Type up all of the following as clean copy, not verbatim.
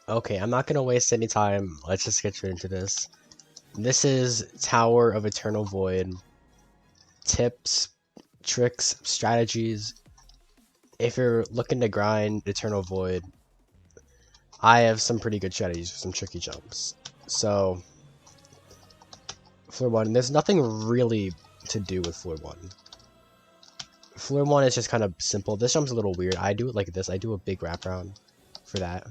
Okay, I'm not gonna waste any time. Let's just get straight into this. This is Tower of Eternal Void. Tips, tricks, strategies. If you're looking to grind Eternal Void, I have some pretty good strategies for some tricky jumps. So, floor 1, there's nothing really to do with floor 1. Floor 1 is just kind of simple. This jump's a little weird. I do it like this. I do a big wraparound for that.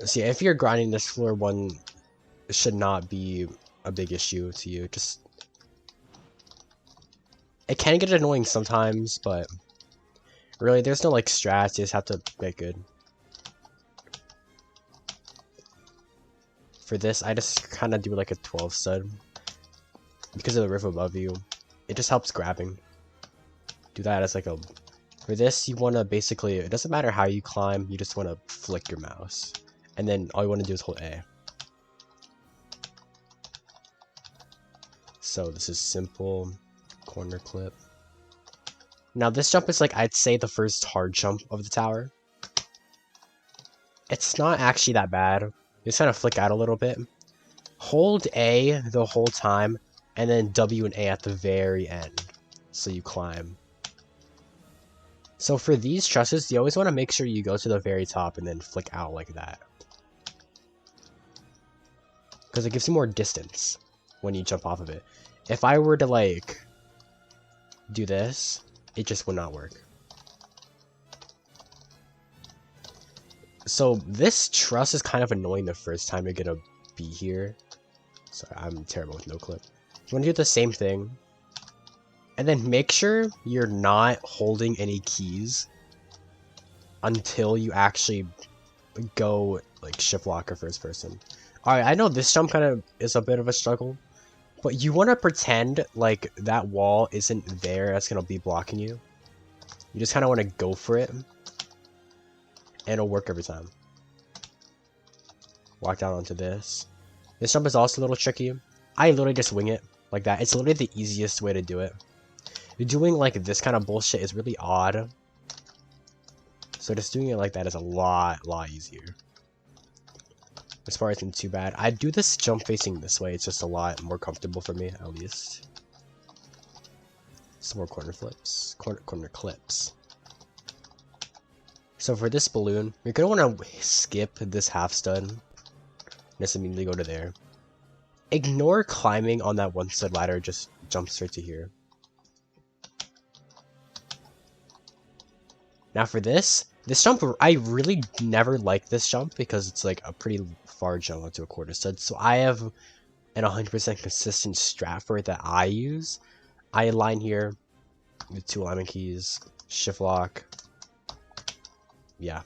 See, if you're grinding this, floor 1 should not be a big issue to you. Just, it can get annoying sometimes, but really, there's no like strats. You just have to get good. For this, I just kind of do like a 12 stud because of the roof above you. It just helps grabbing. Do that as like a... For this, you want to basically... It doesn't matter how you climb, you just want to flick your mouse. And then all you want to do is hold A. So this is simple. Corner clip. Now this jump is like, I'd say the first hard jump of the tower. It's not actually that bad. You just kind of flick out a little bit. Hold A the whole time, and then W and A at the very end. So you climb. So for these trusses, you always want to make sure you go to the very top and then flick out like that. Because it gives you more distance when you jump off of it. If I were to like do this, it just would not work. So this truss is kind of annoying the first time you're gonna be here. Sorry, I'm terrible with no clip. You want to do the same thing. And then make sure you're not holding any keys until you actually go like shift lock or first person. Alright, I know this jump kind of is a bit of a struggle, but you want to pretend like that wall isn't there that's going to be blocking you. You just kind of want to go for it, and it'll work every time. Walk down onto this. This jump is also a little tricky. I literally just wing it like that. It's literally the easiest way to do it. Doing like this kind of bullshit is really odd. So just doing it like that is a lot easier. This part isn't too bad. I do this jump facing this way. It's just a lot more comfortable for me, at least. Some more corner flips. Corner clips. So for this balloon, you're going to want to skip this half stud. Just immediately go to there. Ignore climbing on that one stud ladder. Just jump straight to here. Now for this jump, I really never like this jump because it's like a pretty far jump onto a quarter stud. So I have an 100% consistent strat for it that I use. I align here with 2 alignment keys, shift lock. Yeah.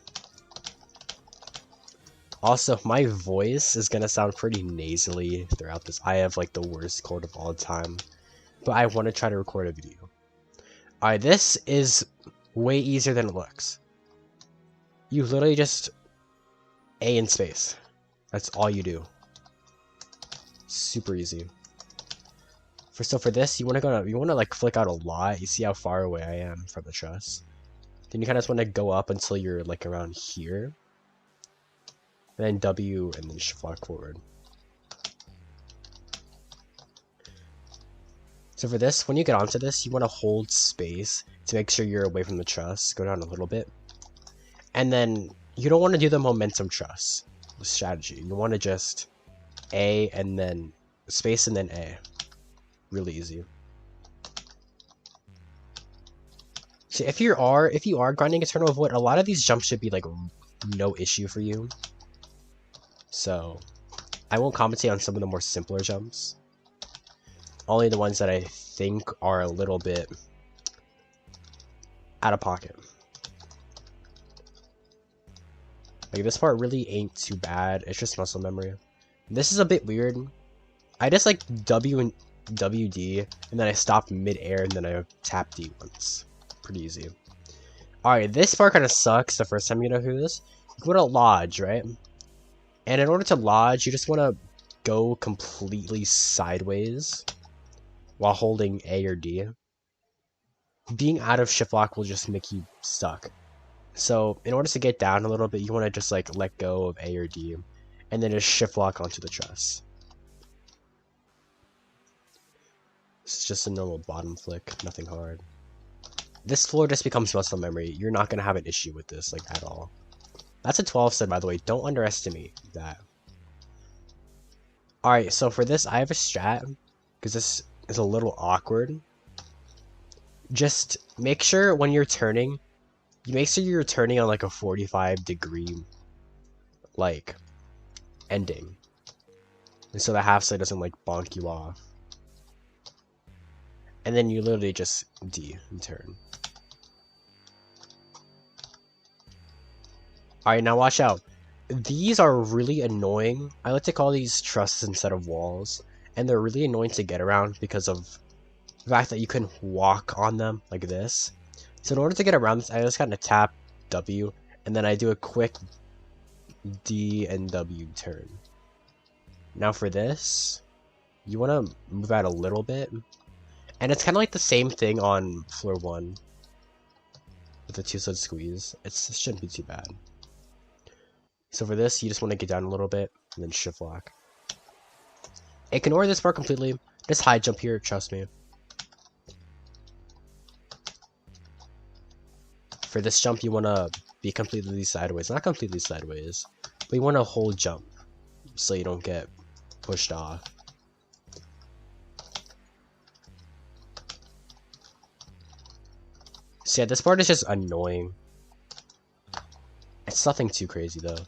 Also, my voice is gonna sound pretty nasally throughout this. I have like the worst cold of all time, but I want to try to record a video. Alright, this is way easier than it looks. You literally just A in space. That's all you do. Super easy. So for this, you want to like flick out a lot. You see how far away I am from the truss. Then you kind of just want to go up until you're like around here. And then W and then shift lock forward. So for this, when you get onto this, you want to hold space to make sure you're away from the truss. Go down a little bit. And then you don't want to do the momentum truss strategy. You want to just A and then space and then A. Really easy. So if you are grinding Eternal Void, a lot of these jumps should be like no issue for you. So I won't commentate on some of the more simpler jumps. Only the ones that I think are a little bit out of pocket. Like this part really ain't too bad. It's just muscle memory. This is a bit weird. I just like W and WD, and then I stop mid-air, and then I tap D once. Pretty easy. Alright, this part kind of sucks the first time you go through this. You go to Lodge, right? And in order to Lodge, you just want to go completely sideways while holding A or D. Being out of shift lock will just make you stuck. So in order to get down a little bit, you want to just like let go of A or D, and then just shift lock onto the truss. This is just a normal bottom flick, nothing hard. This floor just becomes muscle memory. You're not gonna have an issue with this like at all. That's a 12 stud, by the way. Don't underestimate that. Alright, so for this, I have a strat, because this is a little awkward. Just make sure when you're turning, you make sure you're turning on like a 45-degree, like, ending. And so the half side doesn't like bonk you off. And then you literally just D and turn. Alright, now watch out. These are really annoying. I like to call these trusses instead of walls. And they're really annoying to get around because of the fact that you can walk on them like this. So in order to get around this, I just kind of tap W, and then I do a quick D and W turn. Now for this, you want to move out a little bit. And it's kind of like the same thing on floor 1 with the 2-stud squeeze. It shouldn't be too bad. So for this, you just want to get down a little bit and then shift lock. Ignore this part completely. Just high jump here, trust me. For this jump, you want to be completely sideways. Not completely sideways, but you want to hold jump so you don't get pushed off. So yeah, this part is just annoying. It's nothing too crazy though.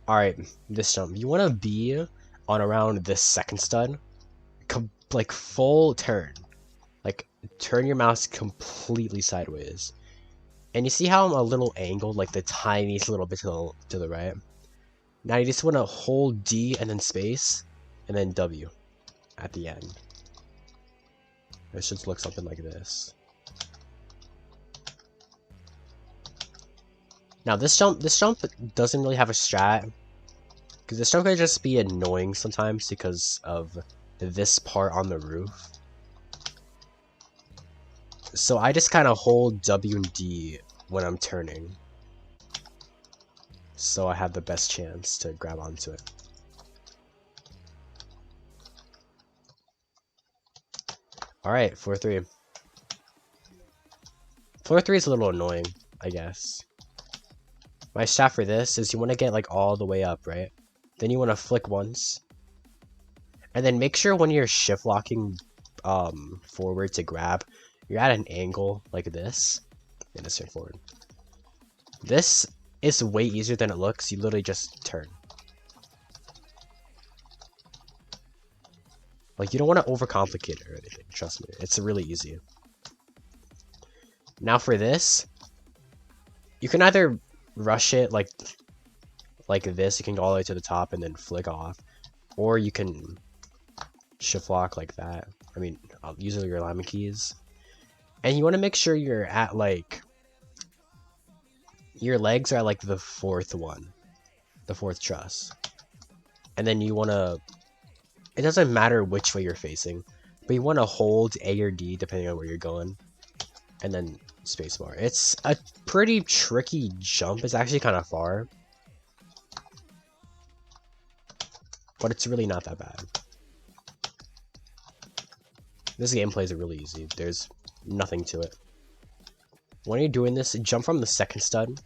Alright, this jump. You want to be on around this second stud. Like full turn. Like turn your mouse completely sideways. And you see how I'm a little angled, like the tiniest little bit to the right? Now you just want to hold D and then space, and then W at the end. It should look something like this. Now this jump doesn't really have a strat, because this jump could just be annoying sometimes because of this part on the roof. So I just kind of hold W and D when I'm turning, so I have the best chance to grab onto it. Alright, floor 3. Floor 3 is a little annoying, I guess. My strat for this is you want to get like all the way up, right? Then you want to flick once. And then make sure when you're shift locking forward to grab, you're at an angle like this. And just turn forward. This is way easier than it looks. You literally just turn. Like, you don't want to overcomplicate it or anything. Trust me. It's really easy. Now for this, you can either rush it like this. You can go all the way to the top and then flick off. Or you can shift lock like that. I mean, using your alignment keys. And you want to make sure you're at like... your legs are at like the fourth one. The fourth truss. And then you want to... it doesn't matter which way you're facing. But you want to hold A or D depending on where you're going. And then spacebar. It's a pretty tricky jump. It's actually kind of far. But it's really not that bad. This gameplay is really easy. There's nothing to it. When you're doing this, jump from the second stud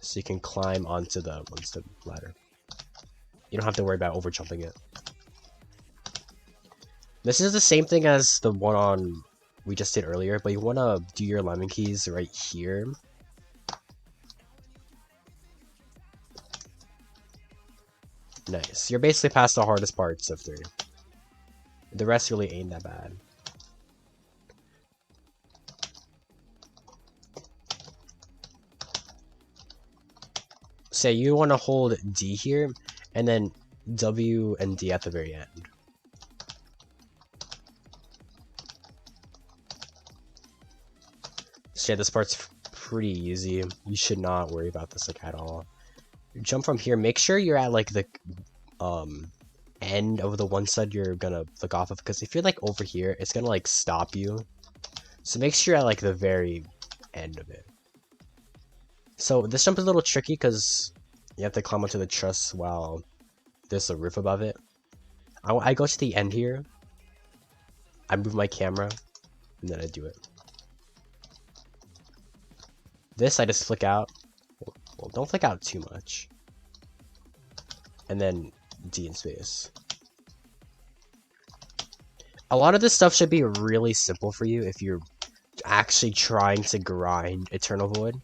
so you can climb onto the one stud ladder. You don't have to worry about over jumping it. This is the same thing as the one on we just did earlier, but you want to do your lemon keys right here. Nice. You're basically past the hardest parts of 3. The rest really ain't that bad. So you want to hold D here, and then W and D at the very end. So yeah, this part's pretty easy. You should not worry about this like at all. Jump from here. Make sure you're at like the end of the one side you're gonna flick off of, because if you're like over here, it's gonna like stop you. So make sure you're at like the very end of it. So this jump is a little tricky because you have to climb onto the truss while there's a roof above it. I go to the end here. I move my camera, and then I do it. This I just flick out. Well, don't flick out too much. And then D in space. A lot of this stuff should be really simple for you if you're actually trying to grind Eternal Void.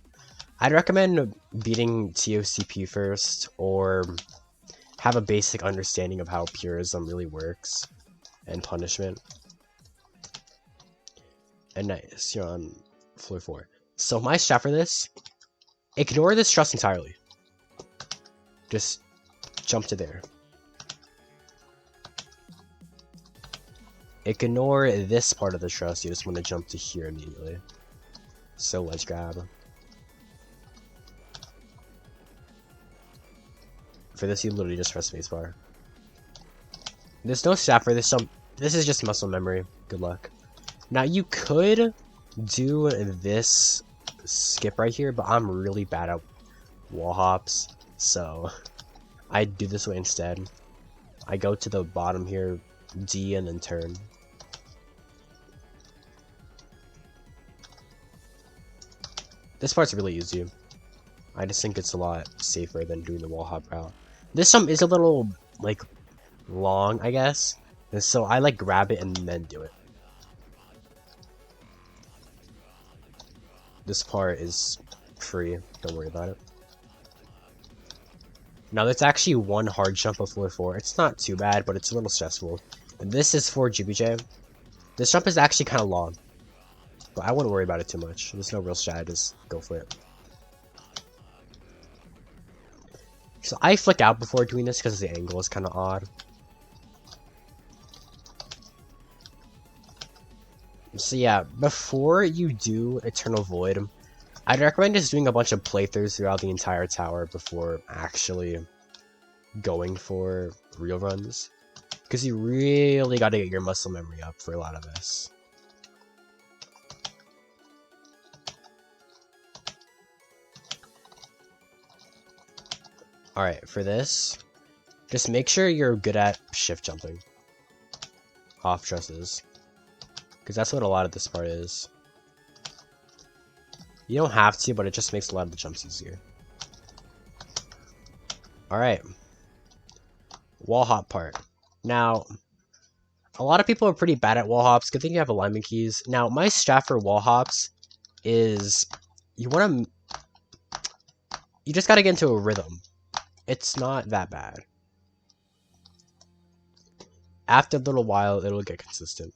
I'd recommend beating TOCP first, or have a basic understanding of how purism really works, and punishment. And nice, you're on floor 4. So my strat for this, ignore this truss entirely. Just jump to there. Ignore this part of the truss, you just want to jump to here immediately. So let's grab. For this, you literally just press spacebar. There's no strat for this jump. This is just muscle memory. Good luck. Now you could do this skip right here, but I'm really bad at wall hops, so I do this way instead. I go to the bottom here, D, and then turn. This part's really easy. I just think it's a lot safer than doing the wall hop route. This jump is a little, like, long, I guess, and so I, like, grab it and then do it. This part is free, don't worry about it. Now there's actually one hard jump of floor 4. It's not too bad, but it's a little stressful. And this is for GBJ. This jump is actually kind of long, but I wouldn't worry about it too much. There's no real strat, just go for it. So I flick out before doing this because the angle is kind of odd. So yeah, before you do Eternal Void, I'd recommend just doing a bunch of playthroughs throughout the entire tower before actually going for real runs. Because you really got to get your muscle memory up for a lot of this. Alright, for this, just make sure you're good at shift jumping off trusses. Because that's what a lot of this part is. You don't have to, but it just makes a lot of the jumps easier. Alright. Wall hop part. Now, a lot of people are pretty bad at wall hops. Good thing you have alignment keys. Now, my strat for wall hops is you just gotta get into a rhythm. It's not that bad. After a little while, it'll get consistent.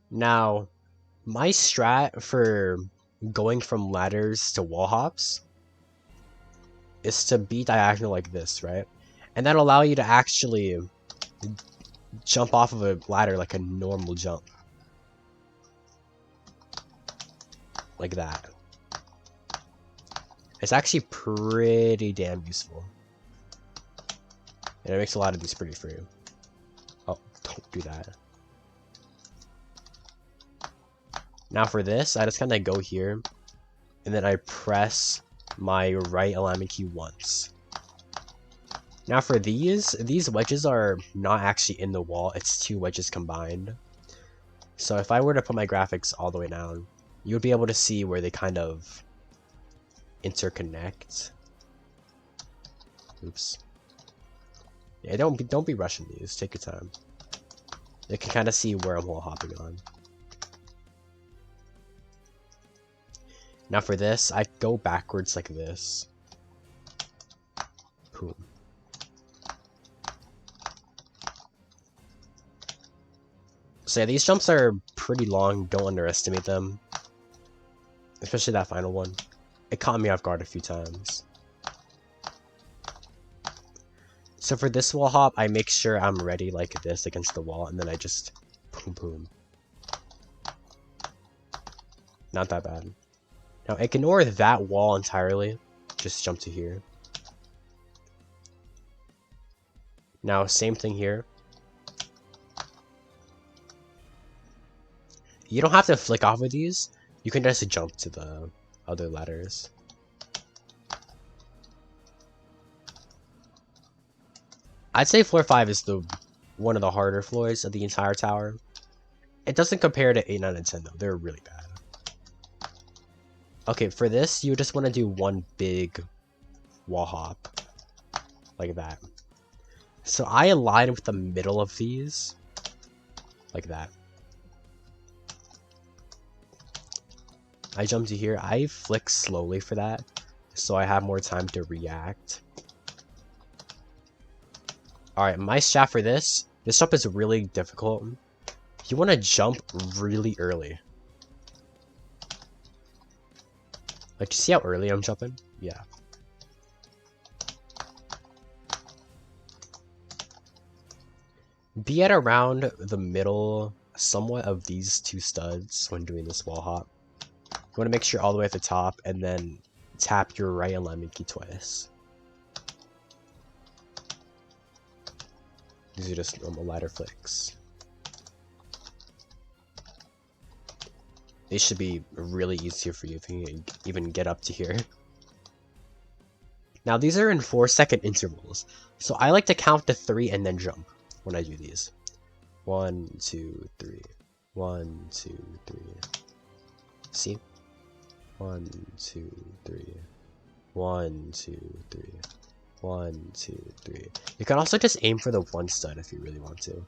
Now, my strat for going from ladders to wall hops is to be diagonal like this, right? And that'll allow you to actually jump off of a ladder like a normal jump. Like that. It's actually pretty damn useful. And it makes a lot of these pretty free. Oh, don't do that. Now for this, I just kind of go here, and then I press my right alignment key once. Now for these wedges are not actually in the wall, it's 2 wedges combined. So if I were to put my graphics all the way down, you would be able to see where they kind of interconnect. Oops. Yeah, don't be rushing these, take your time. You can kind of see where I'm wall hopping on. Now for this, I go backwards like this. Boom. So yeah, these jumps are pretty long, don't underestimate them. Especially that final one. It caught me off guard a few times. So for this wall hop, I make sure I'm ready like this against the wall, and then I just boom boom. Not that bad. Now ignore that wall entirely. Just jump to here. Now same thing here. You don't have to flick off of these. you can just jump to the other ladders. I'd say floor 5 is one of the harder floors of the entire tower. It doesn't compare to 8, 9, and 10 though. They're really bad. Okay, for this, you just want to do one big wall hop. Like that. So I align with the middle of these. Like that. I jump to here. I flick slowly for that, so I have more time to react. Alright, my shaft for this. This jump is really difficult. You want to jump really early. Like, you see how early I'm jumping? Yeah. Be at around the middle somewhat of these two studs when doing this wall hop. You want to make sure all the way at the top, and then tap your right alignment key twice. These are just normal ladder flicks. These should be really easier for you if you can even get up to here. Now these are in 4-second intervals, so I like to count to 3 and then jump when I do these. 1, 2, 3. 1, 2, 3. See? 1, 2, 3. 1, 2, 3. 1, 2, 3. You can also just aim for the one stud if you really want to.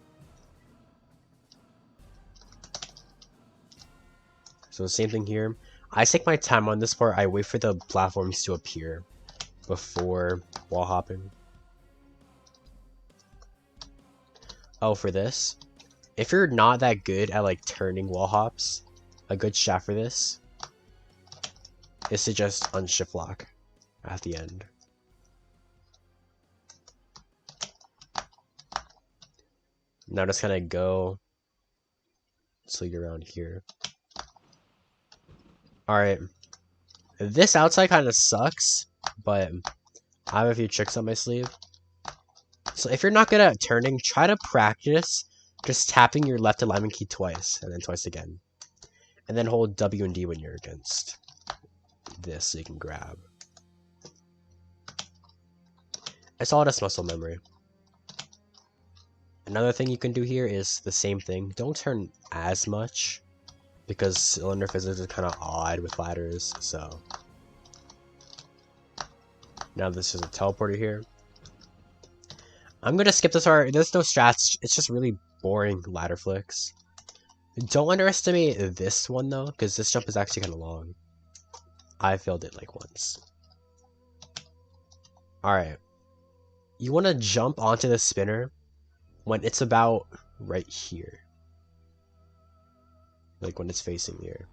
So same thing here. I take my time on this part. I wait for the platforms to appear before wall hopping. Oh, for this, if you're not that good at like turning wall hops, a good shaft for this is to just unshift lock at the end. Now just kind of go until you're around here. Alright. This outside kind of sucks, but I have a few tricks on my sleeve. So if you're not good at turning, try to practice just tapping your left alignment key twice, and then twice again. And then hold W and D when you're against this so you can grab. It's all just muscle memory. Another thing you can do here is the same thing. Don't turn as much, because cylinder physics is kind of odd with ladders, so. Now this is a teleporter here. I'm gonna skip this part. There's no strats. It's just really boring ladder flicks. Don't underestimate this one though, because this jump is actually kind of long. I failed it like once. Alright. You want to jump onto the spinner when it's about right here. Like when it's facing here.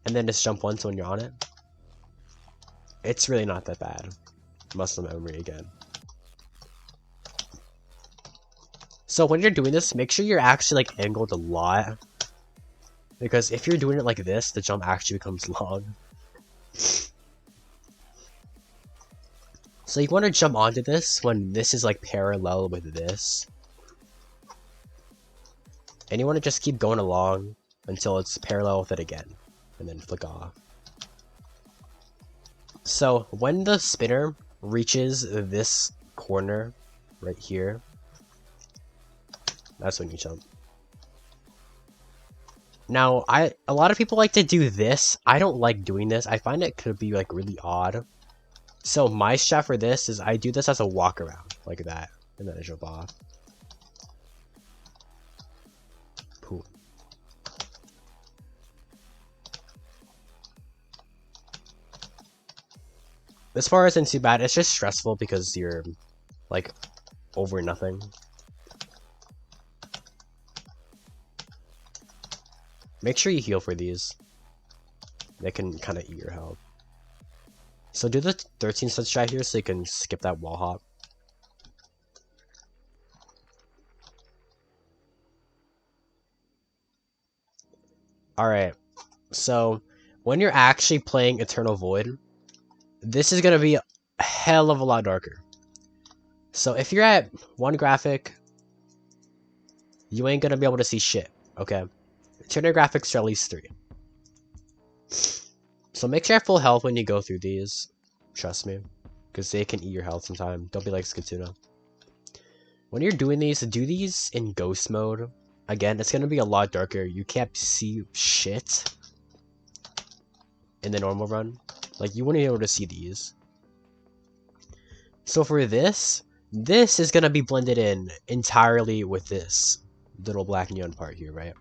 And then just jump once when you're on it. It's really not that bad. Muscle memory again. So when you're doing this, make sure you're actually like angled a lot. Because if you're doing it like this, the jump actually becomes long. So you want to jump onto this when this is like parallel with this. And you want to just keep going along until it's parallel with it again. And then flick off. So when the spinner reaches this corner right here, that's when you jump. Now, a lot of people like to do this. I don't like doing this. I find it could be like really odd. So my strat for this is I do this as a walk around, like that, and then I jump off. Boom. This part isn't too bad. It's just stressful because you're like over nothing. Make sure you heal for these. They can kind of eat your health. So do the 13 stud strat here so you can skip that wall hop. Alright, so when you're actually playing Eternal Void, this is going to be a hell of a lot darker. So if you're at one graphic, you ain't going to be able to see shit, okay? Turn your graphics to at least 3. So make sure you have full health when you go through these. Trust me. Because they can eat your health sometime. Don't be like Skatuna. When you're doing these, do these in ghost mode. Again, it's going to be a lot darker. You can't see shit in the normal run. Like, you wouldn't be able to see these. So for this is going to be blended in entirely with this little black neon part here, right?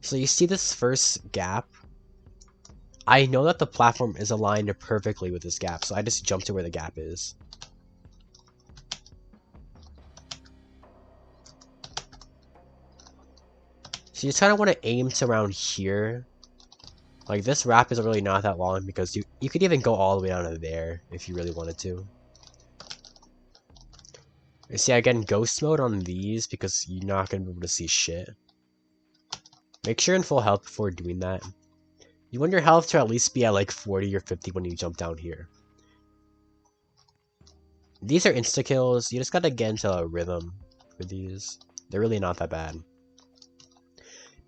So you see this first gap? I know that the platform is aligned perfectly with this gap, so I just jump to where the gap is. So you just kind of want to aim to around here. Like, this wrap is really not that long because you could even go all the way down to there if you really wanted to. You see, again, ghost mode on these because you're not going to be able to see shit. Make sure you're in full health before doing that. You want your health to at least be at like 40 or 50 when you jump down here. These are insta-kills. You just gotta get into a rhythm with these. They're really not that bad.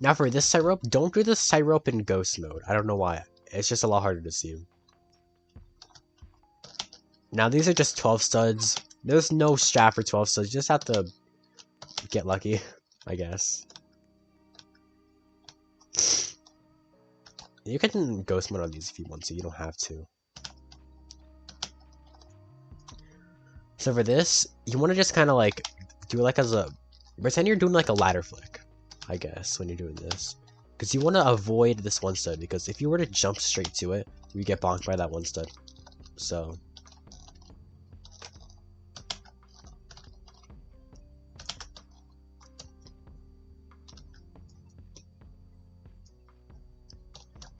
Now for this tightrope, don't do this tightrope in ghost mode. I don't know why. It's just a lot harder to see. Now these are just 12 studs. There's no strat for 12 studs. You just have to get lucky, I guess. You can ghost mode on these if you want to. You don't have to. So for this, you want to just kind of like do it like as a... Pretend you're doing like a ladder flick, I guess, when you're doing this. Because you want to avoid this one stud, because if you were to jump straight to it, you get bonked by that one stud. So...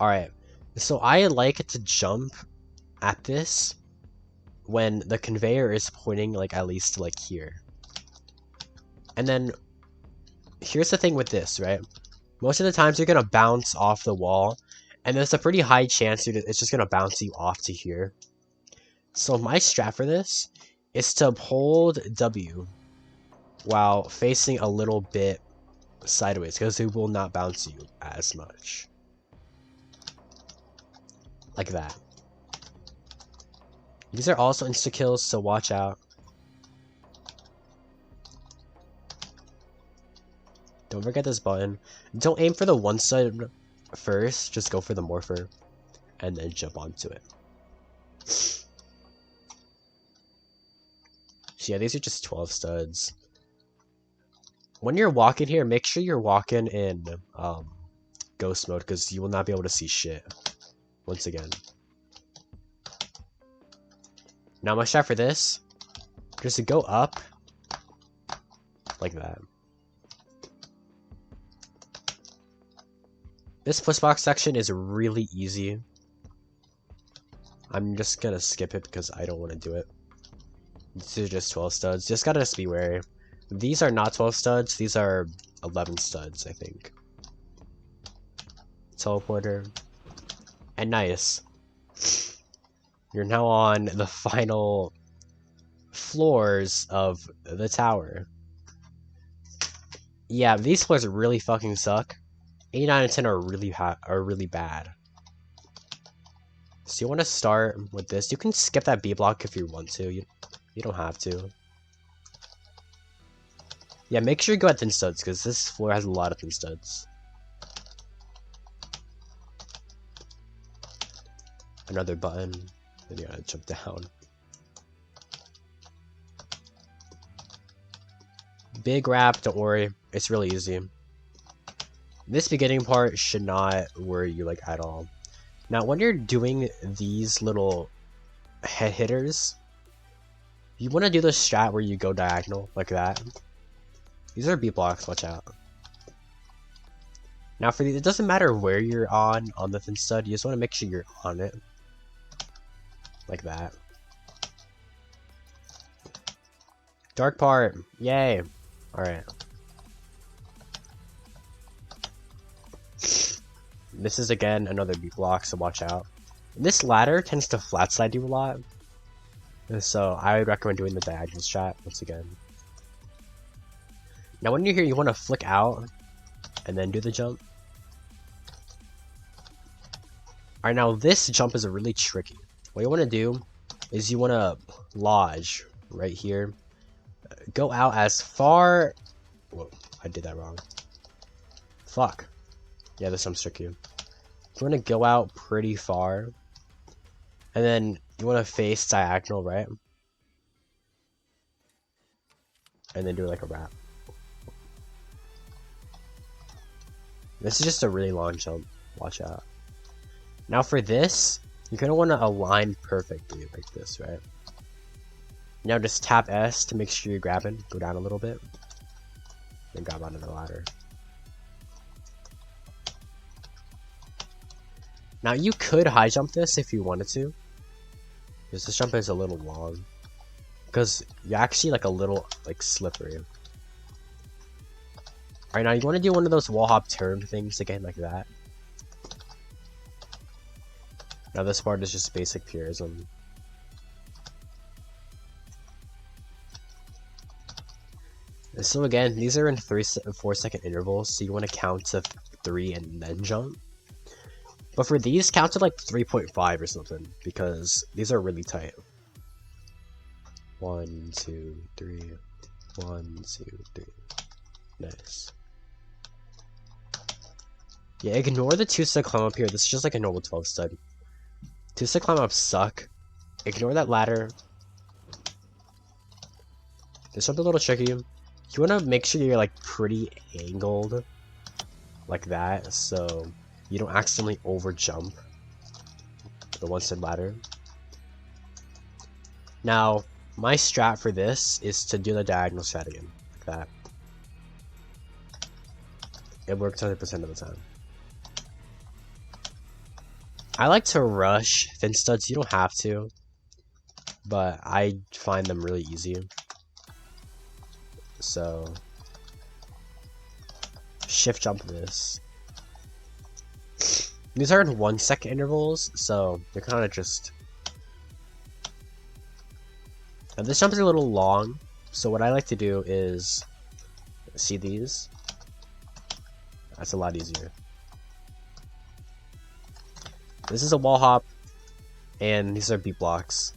Alright, so I like to jump at this when the conveyor is pointing like at least to like here. And then here's the thing with this, right? Most of the times you're gonna bounce off the wall, and there's a pretty high chance it's just gonna bounce you off to here. So my strat for this is to hold W while facing a little bit sideways, because it will not bounce you as much. Like that. These are also insta-kills, so watch out. Don't forget this button. Don't aim for the one side first, just go for the morpher, and then jump onto it. So yeah, these are just 12 studs. When you're walking here, make sure you're walking in ghost mode, because you will not be able to see shit. Once again. Now my strat for this, just to go up like that. This pushbox section is really easy. I'm just gonna skip it because I don't want to do it. These are just 12 studs. Just gotta be wary. These are not 12 studs. These are 11 studs, I think. Teleporter. And nice. You're now on the final floors of the tower. Yeah, these floors really fucking suck. 8, 9, and 10 are really bad. So you want to start with this. You can skip that B block if you want to. You don't have to. Yeah, make sure you go at thin studs, because this floor has a lot of thin studs. Another button. Then you gotta jump down. Big wrap, don't worry. It's really easy. This beginning part should not worry you like at all. Now when you're doing these little head hitters, you want to do the strat where you go diagonal like that. These are B blocks, watch out. Now for these, it doesn't matter where you're on the thin stud, you just want to make sure you're on it. Like that. Dark part, yay. Alright. This is again another B block, so watch out. This ladder tends to flat slide you a lot, so I would recommend doing the diagonal strat once again. Now when you're here, you want to flick out and then do the jump. Alright, now this jump is really tricky. What you want to do is you want to lodge right here. Go out as far... Whoa, I did that wrong. Fuck. Yeah, this jump's tricky. You want to go out pretty far. And then you want to face diagonal, right? And then do like a wrap. This is just a really long jump. Watch out. Now for this, you're going to want to align perfectly like this, right? Now just tap S to make sure you're grabbing. Go down a little bit. Then grab onto the ladder. Now you could high jump this if you wanted to. Because this jump is a little long. Because you're actually like a little like slippery. Alright, now you want to do one of those wall hop turn things again like that. Now this part is just basic purism. So again, these are in 4 second intervals, so you want to count to 3 and then jump. But for these, count to like 3.5 or something, because these are really tight. 1, 2, 3. 1, 2, 3. Nice. Yeah, ignore the 2-stud climb up here. This is just like a normal 12 stud. 2-stud climb up suck. Ignore that ladder. There's something a little tricky. You want to make sure you're like pretty angled like that, so you don't accidentally over jump the 1-stud ladder. Now, my strat for this is to do the diagonal strat again, like that. It works 100% of the time. I like to rush thin studs. You don't have to, but I find them really easy. So, shift jump this. These are in 1 second intervals, so they're kind of just... Now this jump is a little long, so what I like to do is... See these? That's a lot easier. This is a wall hop, and these are beat blocks.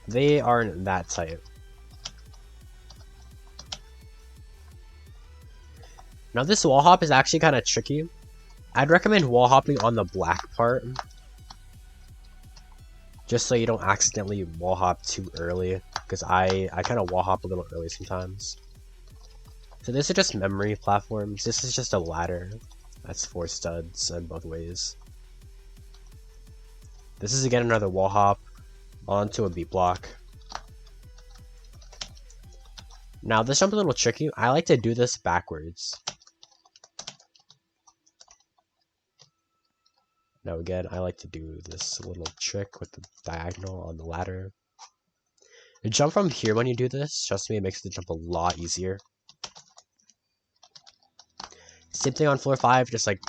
They aren't that tight. Now this wall hop is actually kind of tricky. I'd recommend wall hopping on the black part. Just so you don't accidentally wall hop too early. Because I kind of wall hop a little early sometimes. So this is just memory platforms. This is just a ladder. That's 4 studs in both ways. This is again another wall hop onto a beat block. Now this jump's a little tricky. I like to do this backwards. Now again, I like to do this little trick with the diagonal on the ladder. The jump from here when you do this, trust me, it makes the jump a lot easier. Same thing on floor 5, just like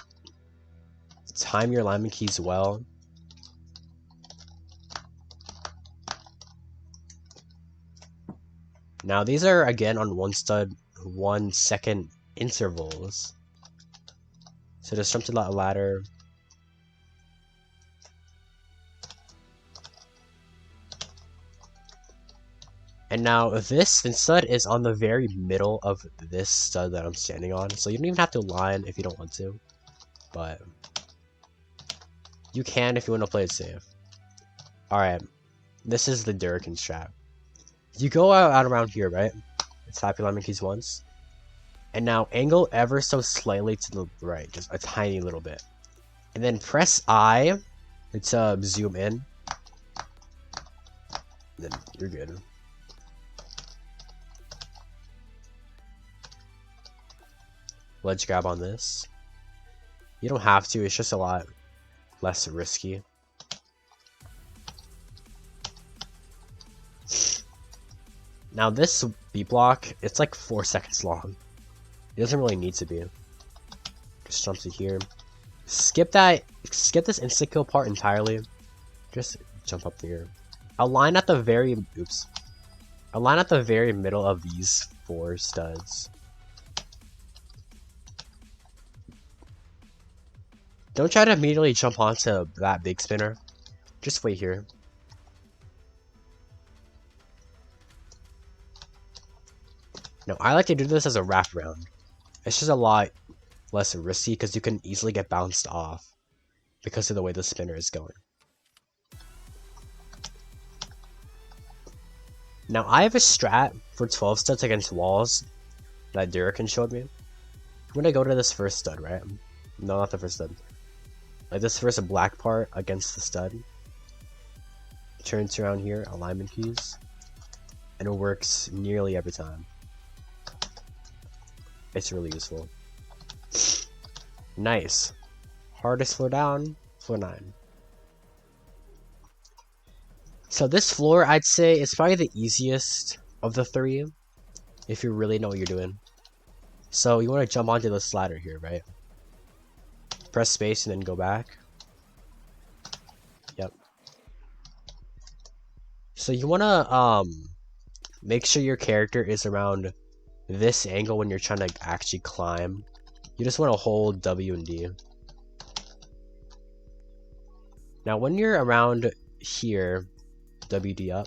time your alignment keys well. Now these are again on 1 stud, 1 second intervals. So just jump to that ladder. And now this stud is on the very middle of this stud that I'm standing on. So you don't even have to align if you don't want to. But you can if you want to play it safe. Alright. This is the Durkin strat. You go out around here, right? Tap your alignment keys once. And now angle ever so slightly to the right. Just a tiny little bit. And then press I to zoom in. Then you're good. Ledge grab on this. You don't have to, it's just a lot less risky. Now this beat block, it's like 4 seconds long. It doesn't really need to be. Just jump to here. Skip this insta kill part entirely. Just jump up here. Align at the very Align at the very middle of these 4 studs. Don't try to immediately jump onto that big spinner. Just wait here. No, I like to do this as a wraparound. It's just a lot less risky because you can easily get bounced off because of the way the spinner is going. Now I have a strat for 12 studs against walls that Durakan showed me. I'm gonna go to this first stud, right? No, not the first stud. Like this first black part against the stud. Turns around here, alignment keys. And it works nearly every time. It's really useful. Nice. Hardest floor down, floor 9. So this floor, I'd say, is probably the easiest of the 3, if you really know what you're doing. So you want to jump onto this ladder here, right? Press space and then go back. Yep. So you want to make sure your character is around this angle when you're trying to actually climb. You just want to hold W and D. Now when you're around here, WD up,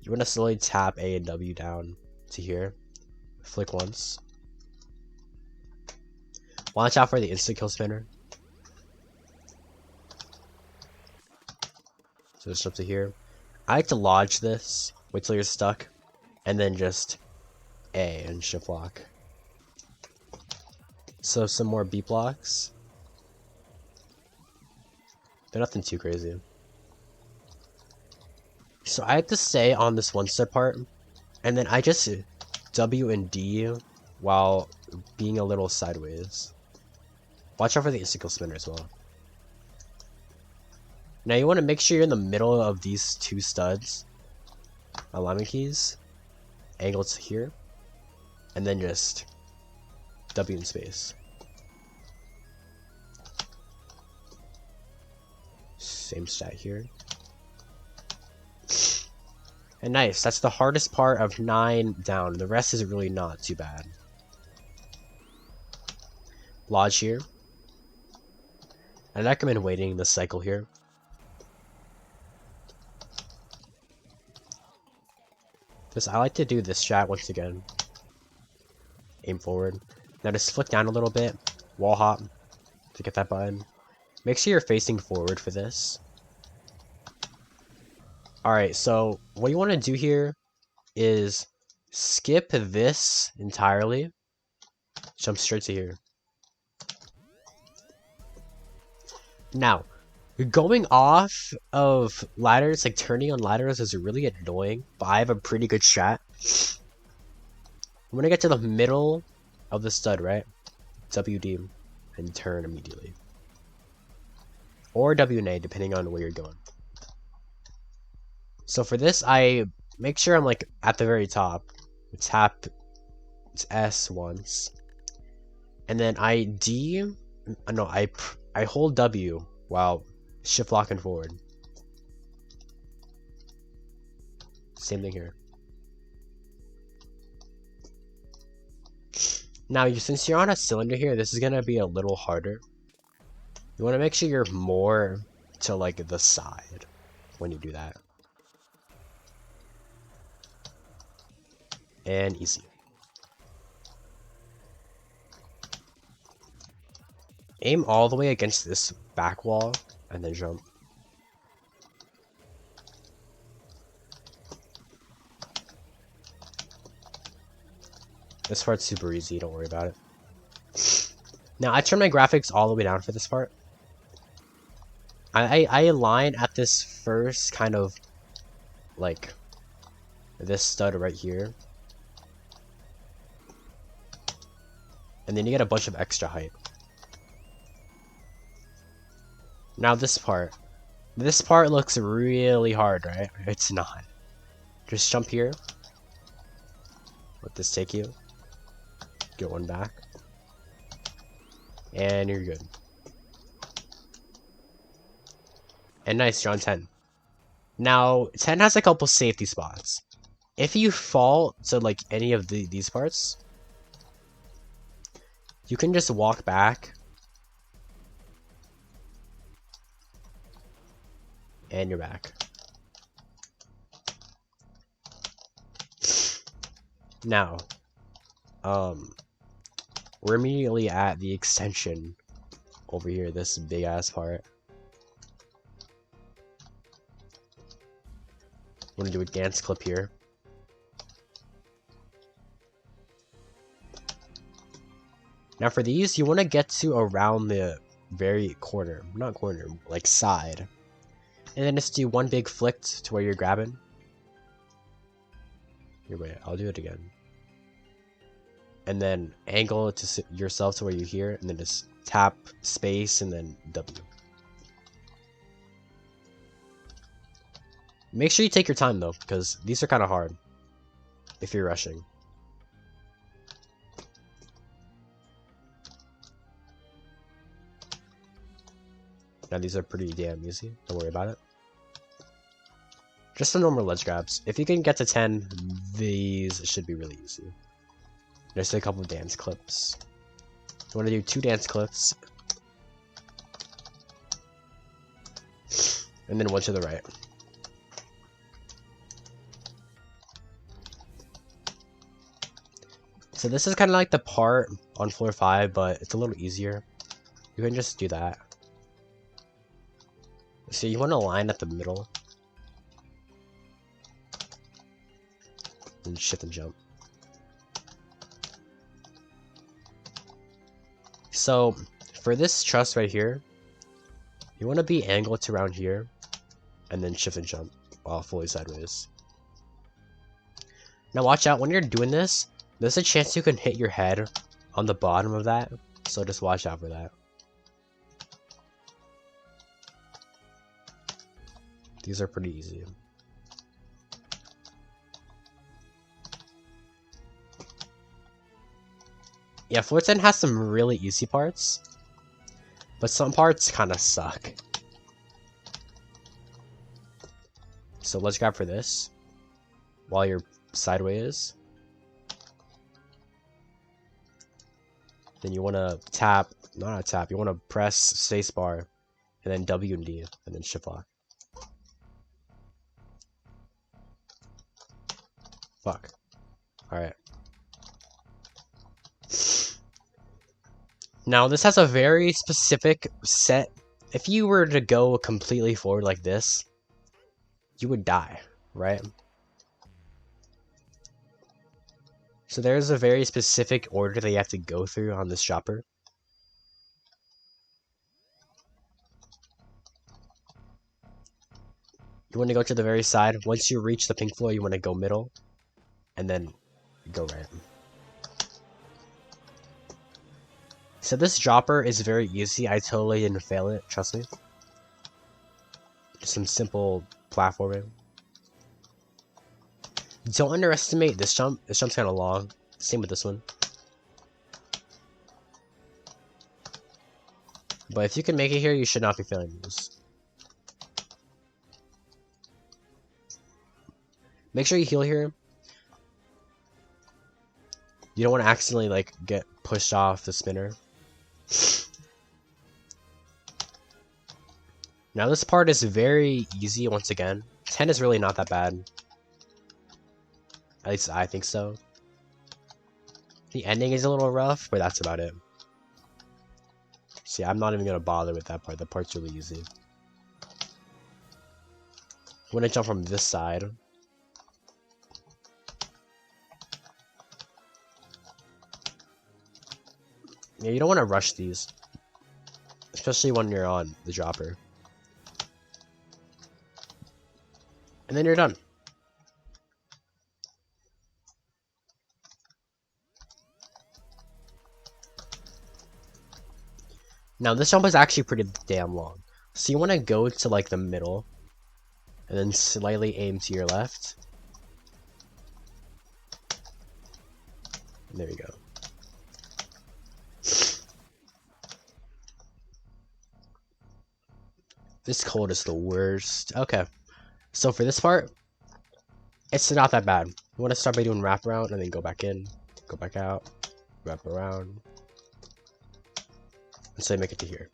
you want to slowly tap A and W down to here. Flick once. Watch out for the instant kill spinner. So just up to here. I like to lodge this, wait till you're stuck, and then just A and shift lock. So some more B blocks. They're nothing too crazy. So I have to stay on this one step part, and then I just W and D while being a little sideways. Watch out for the instant kill spinner as well. Now you want to make sure you're in the middle of these 2 studs. Alignment keys. Angle to here. And then just W in space. Same stat here. And nice, that's the hardest part of 9 down. The rest is really not too bad. Lodge here. I recommend waiting the cycle here. Because I like to do this strat once again. Aim forward. Now just flick down a little bit. Wall hop to get that button. Make sure you're facing forward for this. Alright, so what you want to do here is skip this entirely. Jump straight to here. Now, going off of ladders, like turning on ladders is really annoying, but I have a pretty good strat. I'm gonna get to the middle of the stud, right? WD and turn immediately. Or W and A, depending on where you're going. So for this, I make sure I'm like at the very top. Tap S once. And then I hold W while shift locking forward. Same thing here. Now, since you're on a cylinder here, this is gonna be a little harder. You want to make sure you're more to like the side when you do that. And easy. Aim all the way against this back wall and then jump. This part's super easy, don't worry about it. Now, I turn my graphics all the way down for this part. I align at this first kind of like this stud right here. And then you get a bunch of extra height. Now this part looks really hard, right? It's not. Just jump here. Let this take you. Get one back. And you're good. And nice, you're on 10. Now, 10 has a couple safety spots. If you fall to like any of these parts, you can just walk back. And you're back. Now, we're immediately at the extension over here, this big ass part. I'm gonna do a dance clip here. Now for these, you want to get to around the very corner, not corner, like side. And then just do one big flick to where you're grabbing. Here, wait, I'll do it again. And then angle it to yourself to where you're here, and then just tap space and then W. Make sure you take your time though, because these are kind of hard if you're rushing. Now these are pretty damn easy, don't worry about it. Just the normal ledge grabs. If you can get to 10, these should be really easy. Just a couple dance clips. You want to do 2 dance clips. And then 1 to the right. So this is kind of like the part on floor 5, but it's a little easier. You can just do that. So you want to line at the middle. And shift and jump. So for this truss right here, you want to be angled to around here, and then shift and jump while fully sideways. Now watch out, when you're doing this, there's a chance you can hit your head on the bottom of that, so just watch out for that. These are pretty easy. Yeah, floor 10 has some really easy parts, but some parts kind of suck. So let's grab for this while you're sideways. Then you want to tap, not tap, you want to press spacebar and then W and D and then shift lock. Fuck. Alright. Now this has a very specific set. If you were to go completely forward like this, you would die, right? So there's a very specific order that you have to go through on this chopper. You want to go to the very side. Once you reach the pink floor, you want to go middle, and then go right. So this dropper is very easy. I totally didn't fail it, trust me. Just some simple platforming. Don't underestimate this jump. This jump's kind of long. Same with this one. But if you can make it here, you should not be failing these. Make sure you heal here. You don't want to accidentally like get pushed off the spinner. Now this part is very easy once again. 10 is really not that bad. At least I think so. The ending is a little rough, but that's about it. See, I'm not even going to bother with that part. The part's really easy. I'm going to jump from this side. Yeah, you don't want to rush these. Especially when you're on the dropper. And then you're done. Now this jump is actually pretty damn long. So you want to go to like the middle. And then slightly aim to your left. And there you go. This code is the worst. Okay. So for this part, it's not that bad. You want to start by doing wraparound and then go back in, go back out, wrap around. until you make it to here.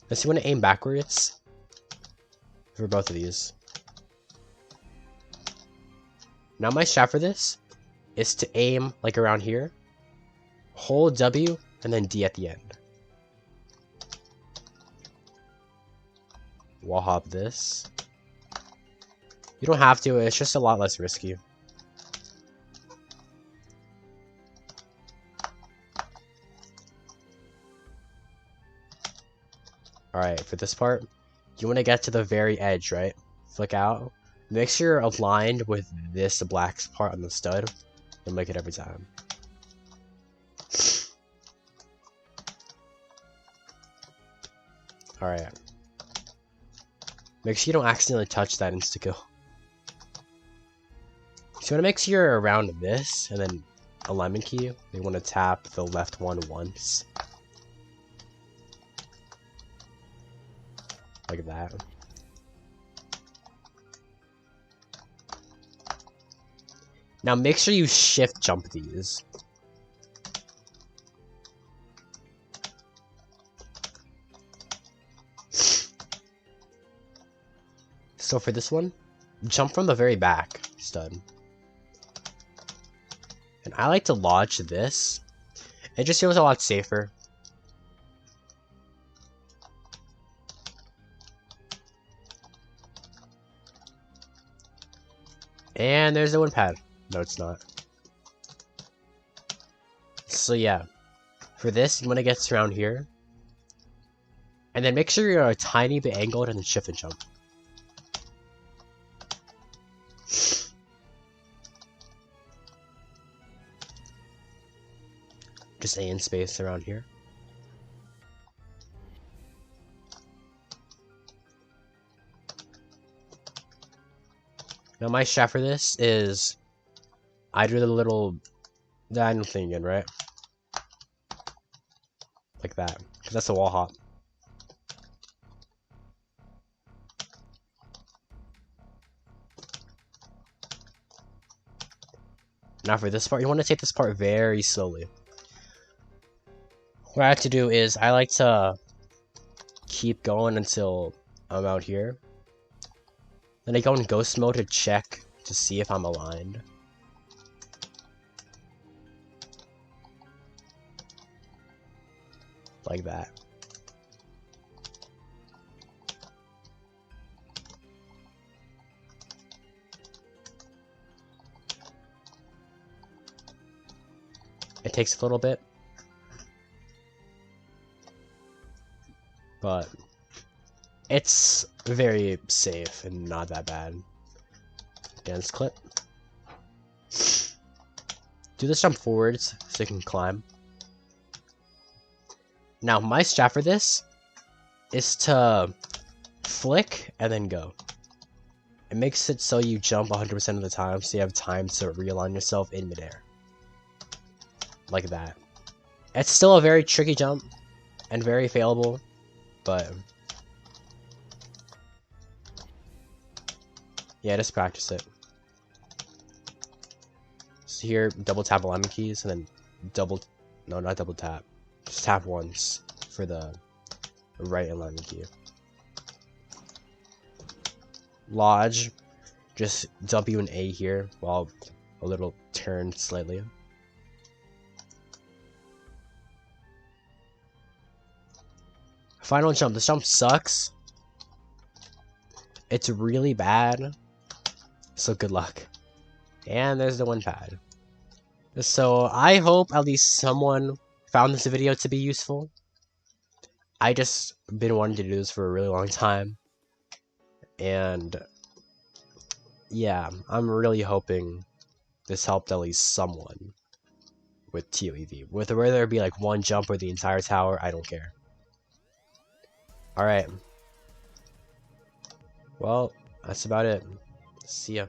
Unless you want to aim backwards for both of these. Now my strat for this is to aim like around here, hold W, and then D at the end. Wall hop this. You don't have to, it's just a lot less risky. Alright, for this part, you want to get to the very edge, right? Flick out. Make sure you're aligned with this black part on the stud. You'll make it every time. Alright. Make sure you don't accidentally touch that insta-kill. So you want to make sure you're around this, and then alignment key. You want to tap the left one once. Like that. Now make sure you shift jump these. So for this one, jump from the very back stud. And I like to lodge this. It just feels a lot safer. And there's the wind pad. No, it's not. So yeah, for this, you want to get around here. And then make sure you're a tiny bit angled and then shift and jump. Just A in space around here. Now my strat for this is I do the little diagonal thing again, right? Like that, because that's a wall hop. Now for this part, you want to take this part very slowly. What I have to do is I like to keep going until I'm out here. Then I go in ghost mode to check to see if I'm aligned. Like that. It takes a little bit, but it's very safe and not that bad. Dance clip. Do this jump forwards so you can climb. Now my strat for this is to flick and then go. It makes it so you jump 100% of the time, so you have time to realign yourself in midair. Like that. It's still a very tricky jump and very failable, but yeah, just practice it. So here, double tap alignment keys and then not double tap. Just tap once for the right alignment key. Lodge, just W and A here while a little turn slightly. Final jump. This jump sucks. It's really bad. So good luck. And there's the wind pad. So I hope at least someone found this video to be useful. I just been wanting to do this for a really long time. And yeah, I'm really hoping this helped at least someone with TOEV. Whether it be like one jump or the entire tower, I don't care. Alright. Well, that's about it. See ya.